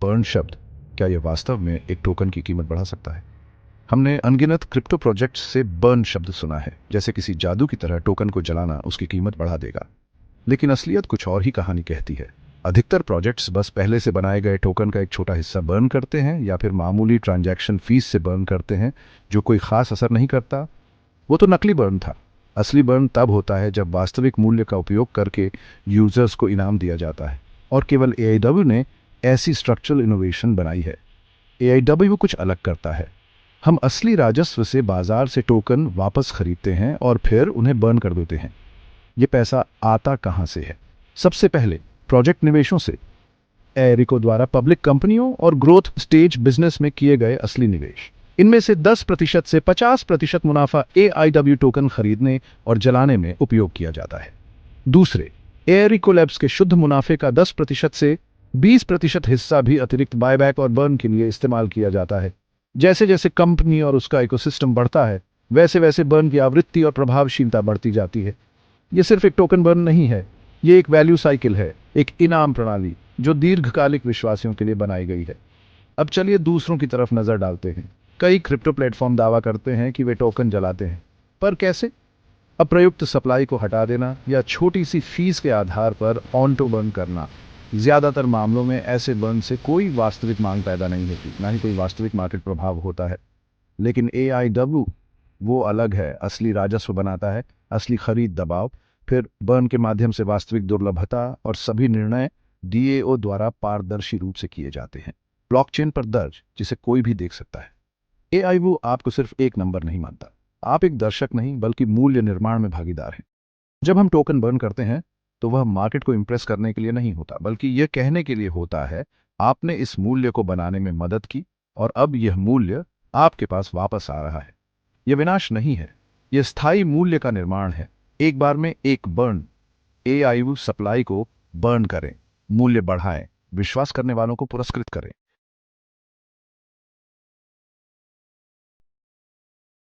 Burn शब्द, क्या यह वास्तव में एक टोकन की कीमत बढ़ा सकता है? हमने अनगिनत क्रिप्टो प्रोजेक्ट्स से बर्न शब्द सुना है, जैसे किसी जादू की तरह टोकन को जलाना उसकी कीमत बढ़ा देगा। लेकिन असलियत कुछ और ही कहानी कहती है। अधिकतर प्रोजेक्ट्स बस पहले से बनाए गए टोकन का एक छोटा हिस्सा बर्न करते हैं या फिर मामूली ट्रांजैक्शन फीस से बर्न करते हैं, जो कोई खास असर नहीं करता। वो तो नकली बर्न था। असली बर्न तब होता है जब वास्तविक मूल्य का उपयोग करके यूजर्स को इनाम दिया जाता है। और केवल एआईडब्ल्यू ने ऐसी स्ट्रक्चरल इनोवेशन बनाई है। एआईडब्ल्यू कुछ अलग करता है। हम असली राजस्व से बाजार से टोकन वापस खरीदते हैं और फिर उन्हें बर्न कर देते हैं। ये पैसा आता कहां से है? सबसे पहले प्रोजेक्ट निवेशों से। एरिको द्वारा पब्लिक कंपनियों और ग्रोथ स्टेज बिजनेस में किए गए असली निवेश। इनमें से 10% से 50% मुनाफा एआईडब्ल्यू टोकन खरीदने और जलाने में उपयोग किया जाता है। दूसरे, एरिको लैब्स के शुद्ध मुनाफे का 10% से 20% हिस्सा भी अतिरिक्त बायबैक और बर्न के लिए इस्तेमाल किया जाता है। जैसे जैसे कंपनी और उसका इकोसिस्टम बढ़ता है, वैसे वैसे बर्न की आवृत्ति और प्रभावशीलता बढ़ती जाती है। ये सिर्फ एक टोकन बर्न नहीं है, ये एक वैल्यू साइकिल है, एक इनाम प्रणाली जो दीर्घकालिक विश्वासियों के लिए बनाई गई है। अब चलिए दूसरों की तरफ नजर डालते हैं। कई क्रिप्टो प्लेटफॉर्म दावा करते हैं कि वे टोकन जलाते हैं, पर कैसे? अप्रयुक्त सप्लाई को हटा देना या छोटी सी फीस के आधार पर ऑन टू बर्न करना। ज्यादातर मामलों में ऐसे बर्न से कोई वास्तविक मांग पैदा नहीं होती, ना ही कोई वास्तविक मार्केट प्रभाव होता है। लेकिन एआईडब्ल्यू वो अलग है, असली राजस्व बनाता है, असली खरीद दबाव, फिर बर्न के माध्यम से वास्तविक दुर्लभता, और सभी निर्णय डीएओ द्वारा पारदर्शी रूप से किए जाते हैं, ब्लॉकचेन पर दर्ज, जिसे कोई भी देख सकता है। एआईडब्ल्यू आपको सिर्फ एक नंबर नहीं मानता। आप एक दर्शक नहीं, बल्कि मूल्य निर्माण में भागीदार हैं। जब हम टोकन बर्न करते हैं, तो वह मार्केट को इंप्रेस करने के लिए नहीं होता, बल्कि यह कहने के लिए होता है, आपने इस मूल्य को बनाने में मदद की, और अब यह मूल्य आपके पास वापस आ रहा है। यह विनाश नहीं है, यह स्थायी मूल्य का निर्माण है। एक बार में एक बर्न। एआईडब्ल्यू सप्लाई को बर्न करें, मूल्य बढ़ाएं, विश्वास करने वालों को पुरस्कृत करें।